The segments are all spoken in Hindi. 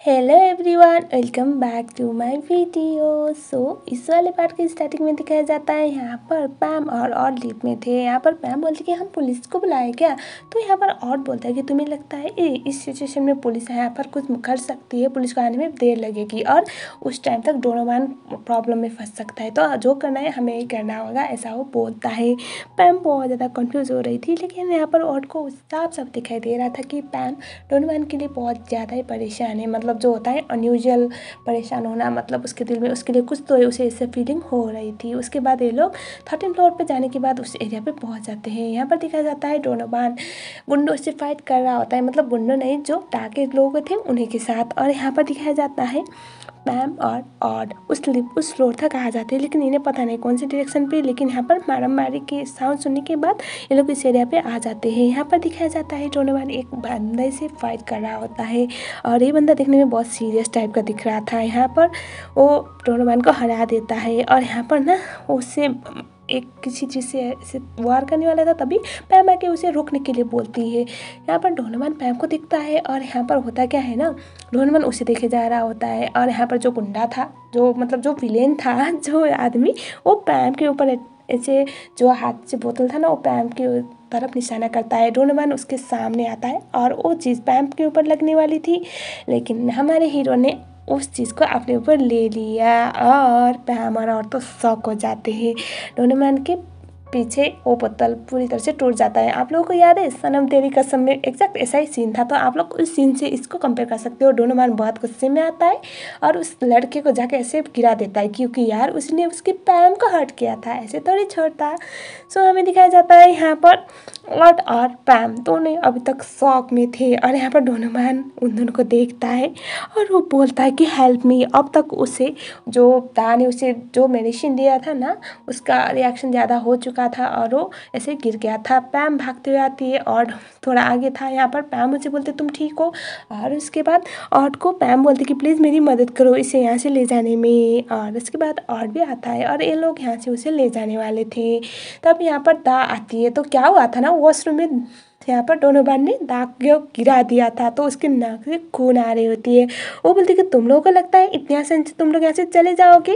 Hello everyone, welcome back to my video. इस वाले पार्ट के स्टार्टिंग में दिखाया जाता है यहाँ पर पैम और लिप में थे। यहाँ पर पैम बोलती है कि हम पुलिस को बुलाए क्या। तो यहाँ पर और बोलता है कि तुम्हें लगता है इस सिचुएशन में पुलिस यहाँ पर कुछ कर सकती है, पुलिस को आने में देर लगेगी और उस टाइम तक डोनोवान प्रॉब्लम में फंस सकता है, तो जो करना है हमें ही करना होगा, ऐसा वो बोलता है। पैम बहुत ज़्यादा कन्फ्यूज़ हो रही थी, लेकिन यहाँ पर ऑड को साफ साफ दिखाई दे रहा था कि पैम डोनोवान के लिए बहुत ज़्यादा ही परेशान है। मतलब जो होता है अनयूजुअल परेशान होना, मतलब उसके दिल में उसके लिए कुछ तो उसे इससे फीलिंग हो रही थी। उसके बाद ये लोग 13 फ्लोर पे जाने के बाद उस एरिया पे पहुंच जाते हैं। यहाँ पर दिखाया जाता है डोनोवान गुंडों से फाइट कर रहा होता है, मतलब गुंडों नहीं, जो टारगेट लोग थे उन्हीं के साथ। और यहाँ पर दिखाया जाता है पैम और ऑड उस फ्लोर तक आ जाते हैं, लेकिन इन्हें पता नहीं कौन सी डायरेक्शन पे। लेकिन यहाँ पर मारामारी के साउंड सुनने के बाद ये लोग इस एरिया पे आ जाते हैं। यहाँ पर दिखाया जाता है डोनोवान एक बंदे से फाइट कर रहा होता है और ये बंदा देखने में बहुत सीरियस टाइप का दिख रहा था। यहाँ पर वो डोनोवान को हरा देता है और यहाँ पर ना उससे एक किसी चीज़ से ऐसे वार करने वाला था, तभी पैम आके उसे रोकने के लिए बोलती है। यहाँ पर डोनोवान पैम को दिखता है और यहाँ पर होता क्या है ना, डोनोवान उसे देखे जा रहा होता है और यहाँ पर जो गुंडा था, जो मतलब जो विलेन था, जो आदमी, वो पैम के ऊपर ऐसे जो हाथ से बोतल था ना, वो पैम के तरफ निशाना करता है। डोनोवान उसके सामने आता है और वो चीज़ पैम के ऊपर लगने वाली थी, लेकिन हमारे हीरो ने उस चीज़ को अपने ऊपर ले लिया और पैम और तो शॉक हो जाते हैं। डोनोवान के पीछे वो बोतल पूरी तरह से टूट जाता है। आप लोगों को याद है सनम तेरी कसम में एग्जैक्ट ऐसा ही सीन था, तो आप लोग उस सीन से इसको कंपेयर कर सकते हो। डोनोवान बहुत गुस्से में आता है और उस लड़के को जाके ऐसे गिरा देता है, क्योंकि यार उसने उसकी पैम को हर्ट किया था, ऐसे थोड़ी छोड़ता। हमें दिखाया जाता है यहाँ पर ऑड और पैम दोनों अभी तक शॉक में थे और यहाँ पर डोनोवान उन दोनों को देखता है और वो बोलता है कि हेल्प मी। अब तक उसे जो दा ने उसे जो मेडिसिन दिया था ना, उसका रिएक्शन ज़्यादा हो चुका था और वो ऐसे गिर गया था। पैम भागते हुए आती है और थोड़ा आगे था। यहाँ पर पैम मुझे बोलते तुम ठीक हो, और उसके बाद ऑड को पैम बोलते कि प्लीज़ मेरी मदद करो इसे यहाँ से ले जाने में। और उसके बाद ऑड भी आता है और ये लोग यहाँ से उसे ले जाने वाले थे। तब यहाँ पर दा आती है। तो क्या हुआ था ना, वॉशरूम में यहाँ पर डोनोवान ने दाग गिरा दिया था, तो उसके नाक से खून आ रही होती है। वो बोलती कि तुम लोगों को लगता है इतनी आसानी से तुम लोग यहाँ से चले जाओगे।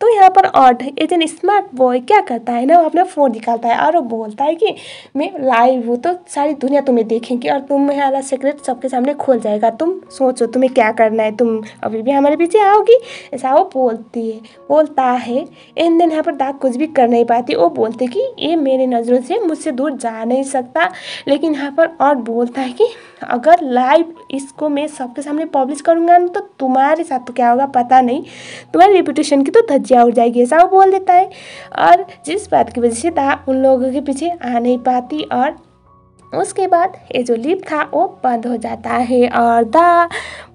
तो यहाँ पर odd as an smart boy क्या करता है ना, वो अपना फ़ोन निकालता है और वो बोलता है कि मैं लाइव हूँ, तो सारी दुनिया तुम्हें देखेंगी और तुम्हारा सीक्रेट सबके सामने खोल जाएगा। तुम सोचो तुम्हें क्या करना है, तुम अभी भी हमारे पीछे आओगी, ऐसा वो बोलता है। इन दिन यहाँ पर दाग कुछ भी कर नहीं पाती। वो बोलते कि ये मेरे नज़रों से मुझसे दूर जा नहीं सकता। लेकिन यहाँ पर और बोलता है कि अगर लाइव इसको मैं सबके सामने पब्लिश करूँगा तो तुम्हारे साथ तो क्या होगा पता नहीं, तुम्हारी रेपुटेशन की तो धज्जियाँ उड़ जाएगी, ऐसा वो बोल देता है। और जिस बात की वजह से दा उन लोगों के पीछे आ नहीं पाती और उसके बाद ये जो लिप था वो बंद हो जाता है और दा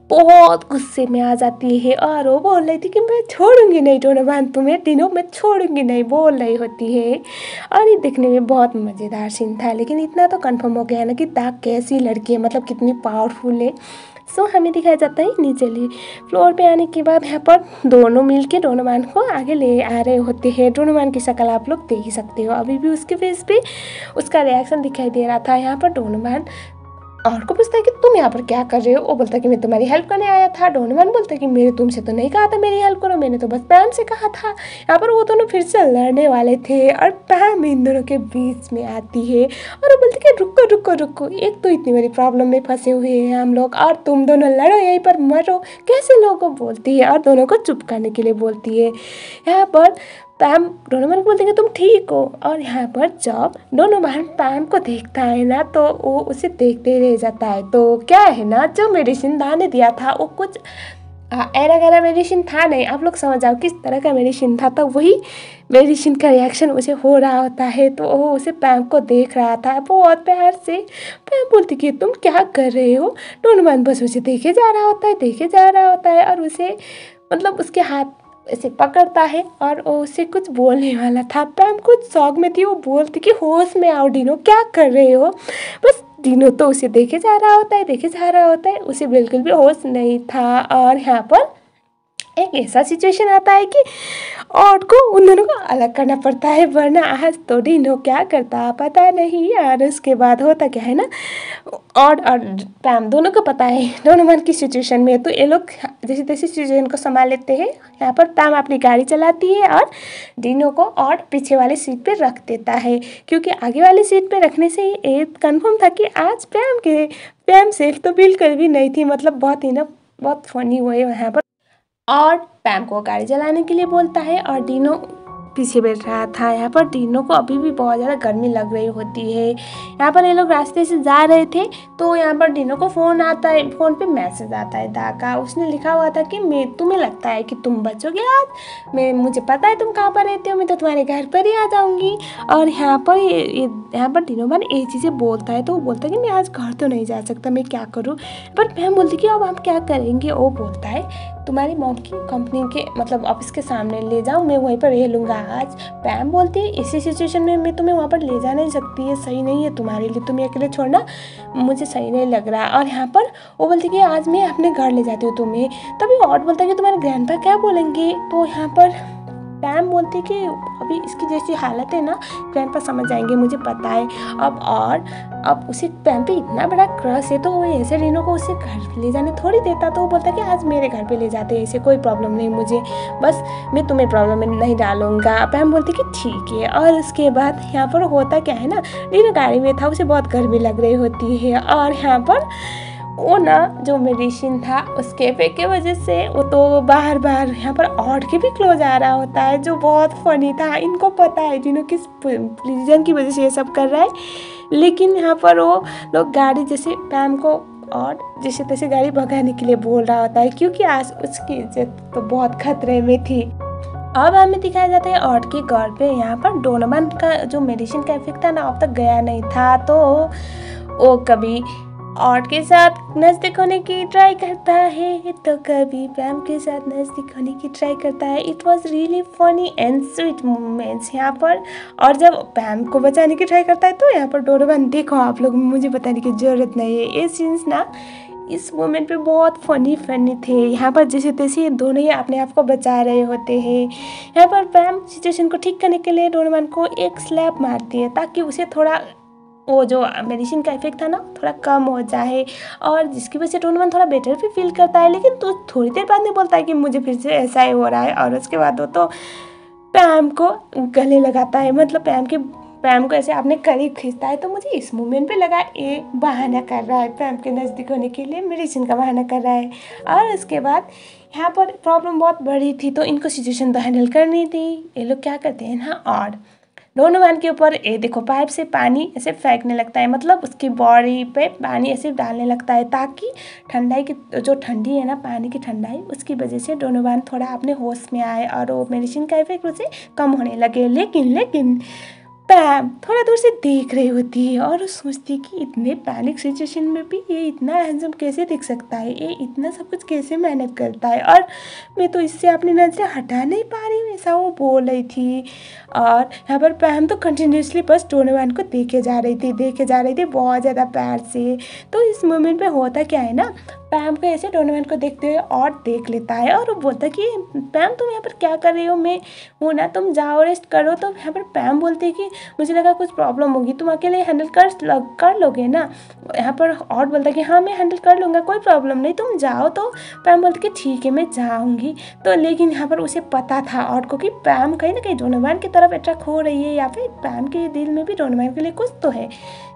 बहुत गुस्से में आ जाती है और वो बोल रही थी कि मैं छोड़ूंगी नहीं डोनोवान, तुम्हें तीनों मैं छोड़ूंगी नहीं, बोल रही होती है। और ये देखने में बहुत मज़ेदार सीन था, लेकिन इतना तो कंफर्म हो गया ना कि दा कैसी लड़की है, मतलब कितनी पावरफुल है। हमें दिखाया जाता है नीचे फ्लोर पे आने के बाद यहाँ पर दोनों मिलके डोनोवान को आगे ले आ रहे होते हैं। डोनोवान की शक्ल आप लोग देख ही सकते हो, अभी भी उसके फेस पे उसका रिएक्शन दिखाई दे रहा था। यहाँ पर डोनोवान और को पूछता है कि तुम यहाँ पर क्या कर रहे हो। वो बोलता है कि मैं तुम्हारी हेल्प करने आया था। डोनोवान बोलता है कि मैंने तुमसे तो नहीं कहा था मेरी हेल्प करो, मैंने तो बस पैम से कहा था। यहाँ पर वो दोनों फिर से लड़ने वाले थे और पैम इन दोनों के बीच में आती है और वो बोलती है कि रुको रुको रुको, एक तो इतनी बड़ी प्रॉब्लम में फंसे हुए हैं हम लोग और तुम दोनों लड़ो यहीं पर मरो, कैसे लोगों को बोलती है और दोनों को चुप करने के लिए बोलती है। यहाँ पर पैम डोनोवान को बोलते हैं कि तुम ठीक हो। और यहाँ पर जब डोनोवान पैम को देखता है ना, तो वो उसे देखते रह जाता है। तो क्या है ना, जो मेडिसिन दा ने दिया था वो कुछ एरा गैरा मेडिसिन था नहीं, आप लोग समझ जाओ किस तरह का मेडिसिन था। तो वही मेडिसिन का रिएक्शन उसे हो रहा होता है, तो वो उसे पैम को देख रहा था बहुत प्यार से। पैम बोलती कि तुम क्या कर रहे हो। डोनोवान बस उसे देखे जा रहा होता है और उसे मतलब उसके हाथ ऐसे पकड़ता है और वो उसे कुछ बोलने वाला था। पैम कुछ शौक में थी, वो बोलती कि होश में आओ डिनो, क्या कर रहे हो। बस डिनो तो उसे देखे जा रहा होता है, उसे बिल्कुल भी होश नहीं था। और यहाँ पर एक ऐसा सिचुएशन आता है कि और को उन दोनों को अलग करना पड़ता है, वरना आज तो डिनो क्या करता पता नहीं। और उसके बाद होता क्या है ना, और पैम दोनों को पता है डोनोवन की सिचुएशन में, तो ये लोग जैसे तैसे सिचुएशन को संभाल लेते हैं। यहाँ पर पैम अपनी गाड़ी चलाती है और डिनो को और पीछे वाली सीट पे रख देता है, क्योंकि आगे वाली सीट पे रखने से ये कन्फर्म था कि आज पैम सेफ तो बिल्कुल भी नहीं थी। मतलब बहुत ही ना, बहुत फनी हुए यहाँ पर। और पैम को गाड़ी चलाने के लिए बोलता है और डिनो पीछे बैठ रहा था। यहाँ पर डिनो को अभी भी बहुत ज़्यादा गर्मी लग रही होती है। यहाँ पर ये लोग रास्ते से जा रहे थे, तो यहाँ पर डिनो को फ़ोन आता है, फ़ोन पे मैसेज आता है दा का। उसने लिखा हुआ था कि तुम्हें लगता है कि तुम बचोगे आज, मुझे पता है तुम कहाँ पर रहते हो, मैं तो तुम्हारे घर पर ही आ जाऊँगी। और यहाँ पर यहाँ पर डिनोवन ये चीज़ें बोलता है, तो वो बोलता है कि मैं आज घर तो नहीं जा सकता, मैं क्या करूँ। पर पैम बोलती कि अब हम क्या करेंगे। वो बोलता है तुम्हारी मॉम की कंपनी के मतलब ऑफिस के सामने ले जाओ, मैं वहीं पर रह लूँगा आज। पैम बोलती है इसी सिचुएशन में मैं तुम्हें वहाँ पर ले जा नहीं सकती, ये सही नहीं है तुम्हारे लिए, तुम्हें अकेले छोड़ना मुझे सही नहीं लग रहा। और यहाँ पर वो बोलती कि आज मैं अपने घर ले जाती हूँ तुम्हें। तभी और बोलता है कि तुम्हारे ग्रैंडपा क्या बोलेंगे। तो यहाँ पर पैम बोलती कि अभी इसकी जैसी हालत है ना, ग्रैंडपा समझ जाएंगे, मुझे पता है। अब उसे पैम पे इतना बड़ा क्रश है, तो वो ऐसे डिनो को उसे घर ले जाने थोड़ी देता। तो वो बोलता कि आज मेरे घर पे ले जाते हैं, इसे कोई प्रॉब्लम नहीं मुझे, बस मैं तुम्हें प्रॉब्लम में नहीं डालूंगा। पैम बोलती कि ठीक है। और उसके बाद यहाँ पर होता क्या है ना, डिनो गाड़ी में था, उसे बहुत गर्मी लग रही होती है। और यहाँ पर वो ना जो मेडिसिन था उसके इफेक्ट की वजह से वो तो बार बार यहाँ पर ऑड के भी क्लोज आ रहा होता है, जो बहुत फनी था। इनको पता है जिन्हों किस रीजन की वजह से ये सब कर रहा है, लेकिन यहाँ पर वो लोग गाड़ी जैसे पैम को और जैसे तैसे गाड़ी भगाने के लिए बोल रहा होता है, क्योंकि आज उसकी इज्जत तो बहुत खतरे में थी। अब हमें दिखाया जाता है ऑड के घर पे। यहाँ पर डोनोवन का जो मेडिसिन का इफेक्ट था ना अब तक गया नहीं था, तो वो कभी ऑड के साथ नज़दीक होने की ट्राई करता है, तो कभी पैम के साथ नज़दीक होने की ट्राई करता है। It was really funny and sweet moments यहाँ पर। और जब पैम को बचाने की ट्राई करता है तो यहाँ पर डोनोवन, देखो आप लोग मुझे बताने की ज़रूरत नहीं है, ये सीन्स ना इस मोमेंट पे बहुत फनी थे। यहाँ पर जैसे तैसे दोनों ही अपने आप को बचा रहे होते हैं। यहाँ पर पैम सिचुएशन को ठीक करने के लिए डोनोवन को एक स्लैप मारती है, ताकि उसे थोड़ा वो जो मेडिसिन का इफेक्ट था ना थोड़ा कम हो जाए, और जिसकी वजह से डोनोवन थोड़ा बेटर भी फील करता है। लेकिन तो थोड़ी देर बाद में बोलता है कि मुझे फिर से ऐसा ही हो रहा है, और उसके बाद वो तो पैम को गले लगाता है, मतलब पैम को ऐसे अपने करीब खींचता है। तो मुझे इस मोमेंट पे लगा ये बहाना कर रहा है, पैम के नज़दीक होने के लिए मेडिसिन का बहाना कर रहा है। और उसके बाद यहाँ पर प्रॉब्लम बहुत बड़ी थी, तो इनको सिचुएशन तो हैंडल करनी थी। ये लोग क्या करते हैं ना, और डोनोवन के ऊपर ये देखो पाइप से पानी ऐसे फेंकने लगता है, मतलब उसकी बॉडी पे पानी ऐसे डालने लगता है, ताकि ठंडाई की जो ठंडी है ना पानी की ठंडाई, उसकी वजह से डोनोवन थोड़ा अपने होश में आए और वो मेडिसिन का इफेक्ट उसे कम होने लगे। लेकिन पैम थोड़ा दूर से देख रही होती है और सोचती है कि इतने पैनिक सिचुएशन में भी ये इतना हैंडसम कैसे दिख सकता है, ये इतना सब कुछ कैसे मैनेज करता है, और मैं तो इससे अपनी नज़रें हटा नहीं पा रही हूँ, ऐसा वो बोल रही थी। और यहाँ पर पैम तो कंटिन्यूसली बस डोनोवन को देखे जा रही थी बहुत ज़्यादा प्यार से। तो इस मोमेंट पे होता क्या है ना, पैम को ऐसे डोनोवन को देखते हुए और देख लेता है, और वो बोलता है कि पैम तुम यहाँ पर क्या कर रही हो, मैं हूँ ना, तुम जाओ रेस्ट करो। तो यहाँ पर पैम बोलती है कि मुझे लगा कुछ प्रॉब्लम होगी, तुम अकेले हैंडल कर लोगे ना। यहाँ पर और बोलता है कि हाँ मैं हैंडल कर लूँगा, कोई प्रॉब्लम नहीं, तुम जाओ। तो पैम बोलती कि ठीक है मैं जाऊँगी। तो लेकिन यहाँ पर उसे पता था और को कि पैम कहीं ना कहीं डोनोवन की तरफ अट्रैक्ट हो रही है, या फिर पैम के दिल में भी डोनोवन के लिए कुछ तो है।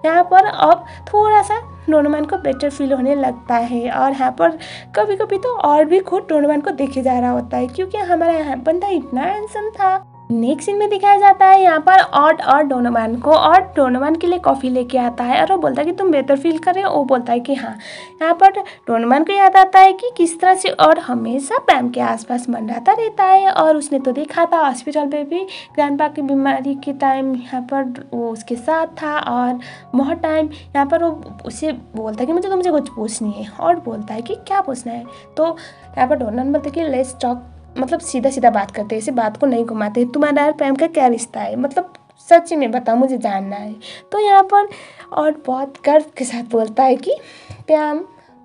यहाँ पर अब थोड़ा सा डोनोवन को बेटर फील होने लगता है, और यहाँ पर कभी कभी तो और भी खुद डोनोवन को देखे जा रहा होता है, क्योंकि हमारा बंदा इतना हैंडसम था। नेक्स्ट सीन में दिखाया जाता है यहाँ पर ऑड और डोनोवन को, और डोनोवन के लिए कॉफ़ी लेके आता है, और वो बोलता है कि तुम बेहतर फील कर रहे हो। वो बोलता है कि हाँ। यहाँ पर डोनोवन को याद आता है कि किस तरह से और हमेशा पैम के आसपास मंडराता रहता है, और उसने तो देखा था हॉस्पिटल पे भी ग्रैंडपा की बीमारी के टाइम यहाँ पर वो उसके साथ था, और बहुत टाइम यहाँ पर वो उसे बोलता है कि मुझे तुमसे कुछ पूछनी है, और बोलता है कि क्या पूछना है। तो यहाँ पर डोनोवन बोलता है कि लेट्स टॉक, मतलब सीधा सीधा बात करते हैं, इसे बात को नहीं घुमाते। तुम्हारा और पैम का क्या रिश्ता है, मतलब सच में बताओ, मुझे जानना है। तो यहाँ पर और बहुत गर्व के साथ बोलता है कि पैम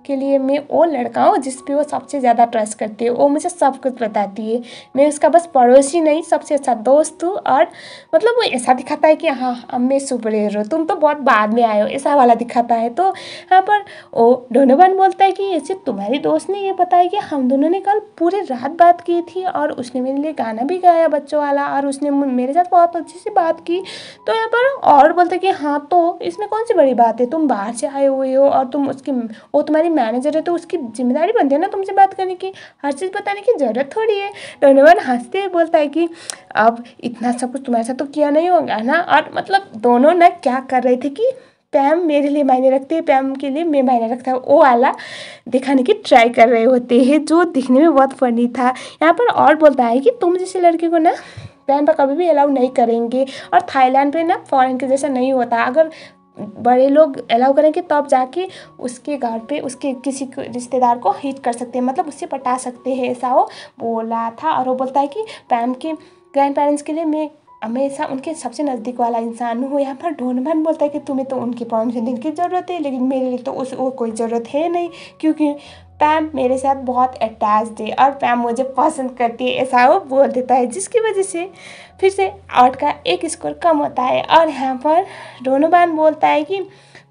के लिए मैं वो लड़का हूँ जिस पे वो सबसे ज़्यादा ट्रस्ट करती है। वो मुझे सब कुछ बताती है, मैं उसका बस पड़ोसी नहीं सबसे अच्छा दोस्त हूँ। और मतलब वो ऐसा दिखाता है कि हाँ अब मैं सुपर हीरो, तुम तो बहुत बाद में आए हो, ऐसा वाला दिखाता है। तो यहाँ पर वो डोनोवन बोलता है कि ऐसे तुम्हारी दोस्त ने ये बताया कि हम दोनों ने कल पूरी रात बात की थी और उसने मेरे लिए गाना भी गाया बच्चों वाला, और उसने मेरे साथ बहुत अच्छी सी बात की। तो यहाँ पर और बोलते कि हाँ तो इसमें कौन सी बड़ी बात है, तुम बाहर से आए हुए हो और तुम उसकी वो तुम्हारी मैनेजर है तो उसकी जिम्मेदारी बनती है ना तुमसे बात करने की, हर चीज़ बताने की ज़रूरत थोड़ी है। डोनोवन हंसते हुए बोलता है कि अब इतना सब कुछ तुम्हारे साथ तो किया नहीं होगा ना। और मतलब दोनों ना क्या कर रहे थे कि पैम मेरे लिए मायने रखती है, पैम के लिए मैं मायने रखता हूँ, वो वाला दिखाने की ट्राई कर रहे होते हैं, जो दिखने में बहुत फनी था। यहाँ पर और बोलता है कि तुम जैसे लड़के को ना पैम पर कभी भी अलाउ नहीं करेंगे, और थाईलैंड पे ना फॉरेन के जैसा नहीं होता, अगर बड़े लोग अलाउ करेंगे तब जाके उसके घर पे उसके किसी रिश्तेदार को हिट कर सकते हैं, मतलब उससे पटा सकते हैं, ऐसा वो बोला था। और वो बोलता है कि पैम के ग्रैंड पेरेंट्स के लिए मैं हमेशा उनके सबसे नज़दीक वाला इंसान हूँ। यहाँ पर डोनोवन बोलता है कि तुम्हें तो उनकी परमिशन देने की ज़रूरत है, लेकिन मेरे लिए तो वो कोई ज़रूरत है नहीं, क्योंकि पैम मेरे साथ बहुत अटैच्ड है और पैम मुझे पसंद करती है, ऐसा वो बोल देता है, जिसकी वजह से फिर से आउट का एक स्कोर कम होता है। और यहाँ पर डोनोवन बोलता है कि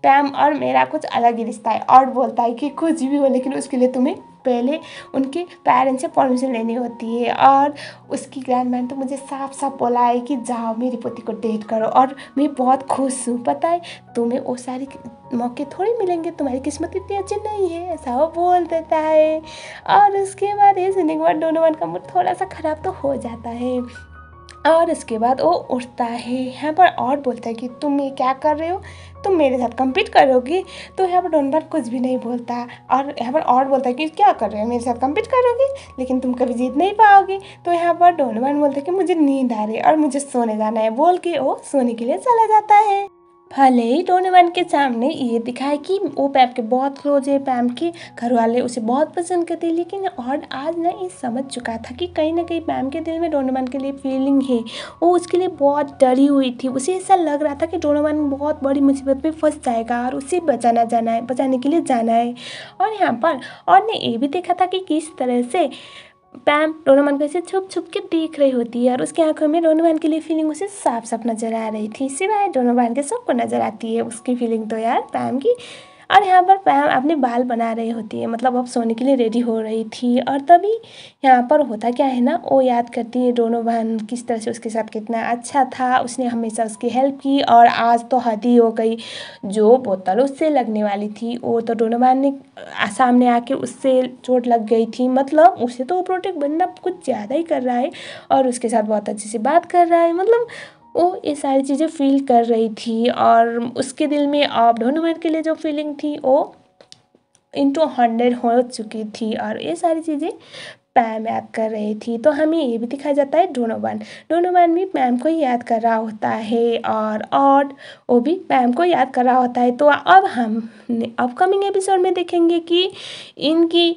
पैम और मेरा कुछ अलग ही रिश्ता है, और बोलता है कि कुछ भी हो लेकिन उसके लिए तुम्हें पहले उनके पेरेंट्स से परमिशन लेनी होती है। और उसकी ग्रैंडमैन तो मुझे साफ साफ बोला है कि जाओ मेरी पोती को डेट करो, और मैं बहुत खुश हूँ, पता है तुम्हें वो सारी मौके थोड़ी मिलेंगे, तुम्हारी किस्मत इतनी अच्छी नहीं है, ऐसा वो बोल देता है। और उसके बाद ये सुनने के बाद डोनोवन का मूड थोड़ा सा ख़राब तो हो जाता है। और इसके बाद वो उठता है यहाँ पर और बोलता है कि तुम ये क्या कर रहे हो, तुम मेरे साथ कम्पीट करोगी। तो यहाँ पर डोनोवन कुछ भी नहीं बोलता, और यहाँ पर और बोलता है कि क्या कर रहे हो, मेरे साथ कम्पीट करोगी लेकिन तुम कभी जीत नहीं पाओगी। तो यहाँ पर डोनोवन बोलता है कि मुझे नींद आ रही है और मुझे सोने जाना है, बोल के वो सोने के लिए चला जाता है। भले ही डोनोवन के सामने ये दिखाए कि वो पैम के बहुत क्लोज है, पैम के घर वाले उसे बहुत पसंद करते हैं, लेकिन और आज ना ये समझ चुका था कि कहीं ना कहीं पैम के दिल में डोनोवन के लिए फीलिंग है। वो उसके लिए बहुत डरी हुई थी, उसे ऐसा लग रहा था कि डोनोवन बहुत बड़ी मुसीबत में फंस जाएगा और उसे बचाने के लिए जाना है। और यहाँ पर और ने ये भी देखा था कि किस तरह से पैम डोनोवन को ऐसे छुप छुप के देख रही होती है, और उसकी आंखों में डोनोवन के लिए फीलिंग उसे साफ साफ नजर आ रही थी, सिवाय डोनोवन के सबको नजर आती है उसकी फीलिंग तो यार पैम की। और यहाँ पर पैम अपने बाल बना रही होती है, मतलब अब सोने के लिए रेडी हो रही थी। और तभी यहाँ पर होता क्या है ना, वो याद करती है डोनोवन किस तरह से उसके साथ कितना अच्छा था, उसने हमेशा उसकी हेल्प की, और आज तो हद ही हो गई, जो बोतल उससे लगने वाली थी वो तो डोनोवन ने सामने आके उससे चोट लग गई थी, मतलब उसे तो वो प्रोटेक्ट बनना कुछ ज़्यादा ही कर रहा है और उसके साथ बहुत अच्छे से बात कर रहा है, मतलब वो ये सारी चीज़ें फील कर रही थी। और उसके दिल में अब डोनोवन के लिए जो फीलिंग थी वो इंटू 100 हो चुकी थी, और ये सारी चीज़ें पैम याद कर रही थी। तो हमें ये भी दिखाया जाता है डोनोवन भी पैम को याद कर रहा होता है, और वो भी पैम को याद कर रहा होता है। तो अब हम अपकमिंग एपिसोड में देखेंगे कि इनकी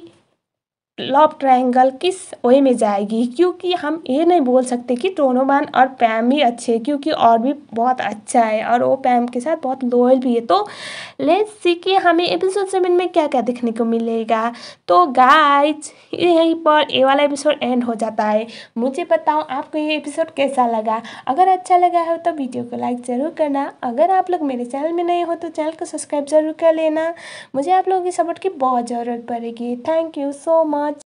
लव ट्रायंगल किस वे में जाएगी, क्योंकि हम ये नहीं बोल सकते कि डोनोवन और पैम ही अच्छे हैं, क्योंकि और भी बहुत अच्छा है और वो पैम के साथ बहुत लॉयल भी है। तो लेट्स सी कि हमें एपिसोड 7 में क्या क्या देखने को मिलेगा। तो गाइज यहीं पर ये वाला एपिसोड एंड हो जाता है। मुझे बताओ आपको ये एपिसोड कैसा लगा, अगर अच्छा लगा हो तो वीडियो को लाइक ज़रूर करना, अगर आप लोग मेरे चैनल में नए हो तो चैनल को सब्सक्राइब ज़रूर कर लेना। मुझे आप लोगों की सपोर्ट की बहुत ज़रूरत पड़ेगी। Thank you so much.